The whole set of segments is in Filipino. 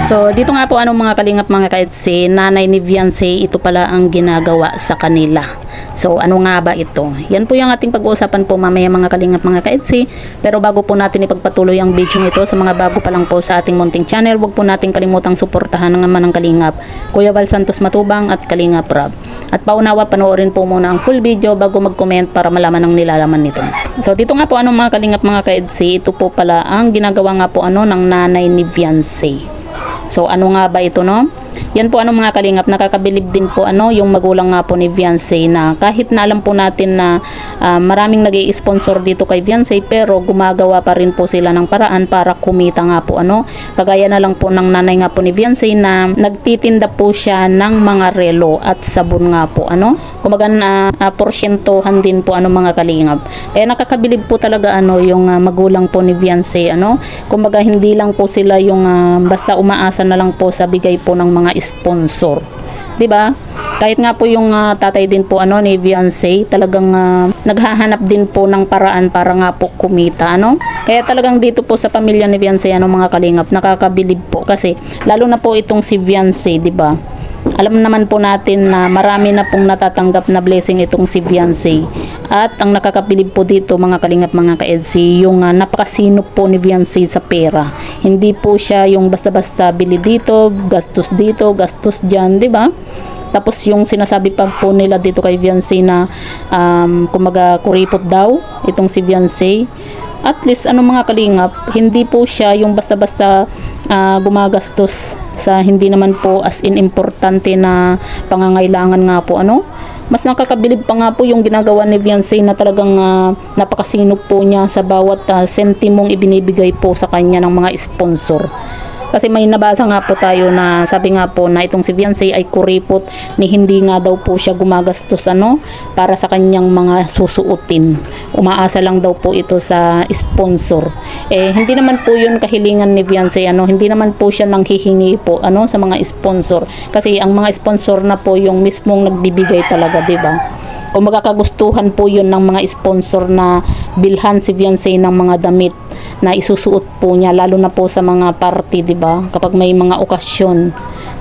So dito nga po mga kalingap mga kaitsi, nanay ni Viancy, ito pala ang ginagawa sa kanila. So ano nga ba ito? Yan po yung ating pag-uusapan po mamaya mga kalingap mga kaitsi. Pero bago po natin ipagpatuloy ang video nito, sa mga bago pa lang po sa ating munting channel, huwag po natin kalimutang suportahan ng mga kalingap Kuya Val Santos Matubang at Kalingap Rob. At paunawa, panoorin po muna ang full video bago mag-comment para malaman ang nilalaman nito. So dito nga po mga kalingap mga kaitsi, ito po pala ang ginagawa nga po ng nanay ni Viancy. So ano nga ba ito Yan po mga kalingap, nakakabilib din po yung magulang nga po ni Viancy, na kahit na alam po natin na maraming nag-i-sponsor dito kay Viancy, pero gumagawa pa rin po sila ng paraan para kumita nga po kagaya na lang po ng nanay nga po ni Viancy na nagtitinda po siya ng mga relo at sabon nga po kumbaga porsyentuhan din po mga kalingap. Kaya nakakabilib po talaga yung magulang po ni Viancy kumbaga hindi lang po sila yung basta umaasa na lang po sa bigay po ng mga sponsor, 'di ba? Kahit nga po yung tatay din po ni Viancy, talagang naghahanap din po ng paraan para nga po kumita Kaya talagang dito po sa pamilya ni Viancy mga kalingap, nakakabilib po kasi lalo na po itong si Viancy, 'di ba? Alam naman po natin na marami na pong natatanggap na blessing itong si Viancy. At ang nakakabilib po dito mga kalingap mga ka-EDC, yung napakasinop po ni Viancy sa pera. Hindi po siya yung basta-basta bili dito, gastos dyan, di ba? Tapos yung sinasabi pa po nila dito kay Viancy na kumaga kuripot daw itong si Viancy. At least mga kalingap, hindi po siya yung basta-basta gumagastos sa hindi naman po as in importante na pangangailangan nga po mas nakakabilib pa nga po yung ginagawa ni Viancy na talagang napakasinop po niya sa bawat sentimong ibinibigay po sa kanya ng mga sponsor. Kasi may nabasa nga po tayo na sabi nga po na itong si Viancy ay kuripot ni hindi nga daw po siya gumagastos para sa kanyang mga susuotin. Umaasa lang daw po ito sa sponsor. Hindi naman po yun kahilingan ni Viancy hindi naman po siya nanghihingi po sa mga sponsor. Kasi ang mga sponsor na po yung mismong nagbibigay talaga, 'di ba? Kung magkakagustuhan po yun ng mga sponsor na bilhan si Viancy ng mga damit na isusuot po niya, lalo na po sa mga party, 'di ba? Kapag may mga okasyon,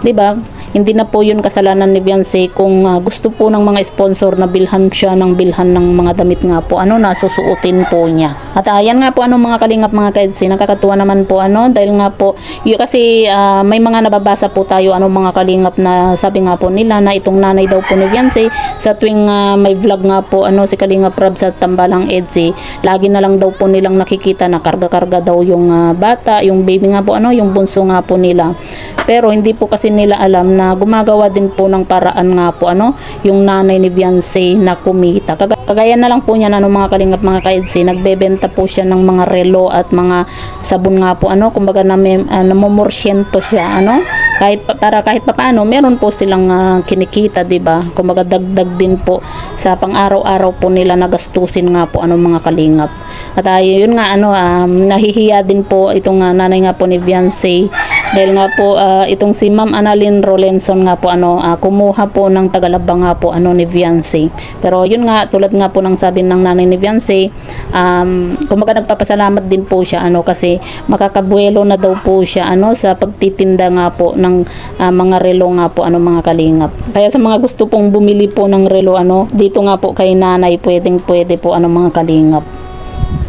'di ba? Hindi na po yun kasalanan ni Viancy kung gusto po ng mga sponsor na bilhan siya ng bilhan ng mga damit nga po na susuotin po niya. At ayan nga po mga kalingap mga ka-EDC, nakakatuwa naman po dahil nga po kasi may mga nababasa po tayo mga kalingap na sabi nga po nila na itong nanay daw po ni Viancy sa tuwing may vlog nga po si Kalingap Rob sa Tambalang EDC, lagi na lang daw po nilang nakikita na karga-karga daw yung bata, yung baby nga po yung bunso nga po nila. Pero hindi po kasi nila alam na gumagawa din po ng paraan nga po yung nanay ni Viancy na kumita. Kagaya na lang po niya mga kalingap mga ka-EDC, nagbebenta po siya ng mga relo at mga sabon nga po kumbaga namomorsyento siya kahit paano meron po silang kinikita, 'di ba? Kumbaga dagdag din po sa pang-araw-araw po nila na gastusin nga po mga kalingap. At yun nga nahihiya din po itong nanay nga po ni Viancy dahil nga po itong si Ma'am Annalyn Rolenson nga po kumuha po ng tagalabang nga po ni Viancy. Pero yun nga, tulad nga po ng sabi ng nanay ni Viancy, kumbaga nagpapasalamat din po siya kasi makakabuelo na daw po siya sa pagtitinda nga po ng mga relo nga po mga kalingap. Kaya sa mga gusto pong bumili po ng relo dito nga po kay nanay, pwede po mga kalingap.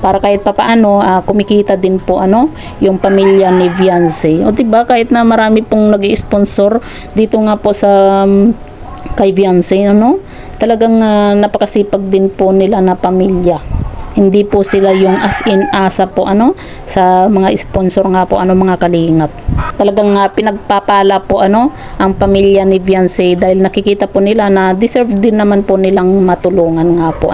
Para kahit papaano kumikita din po yung pamilya ni Viancy. O diba, kahit na marami pong nag-i-sponsor dito nga po sa kay Viancy talagang napakasipag din po nila na pamilya. Hindi po sila yung as in asa po sa mga sponsor nga po mga kalingap. Talagang pinagpapala po ang pamilya ni Viancy dahil nakikita po nila na deserve din naman po nilang matulungan nga po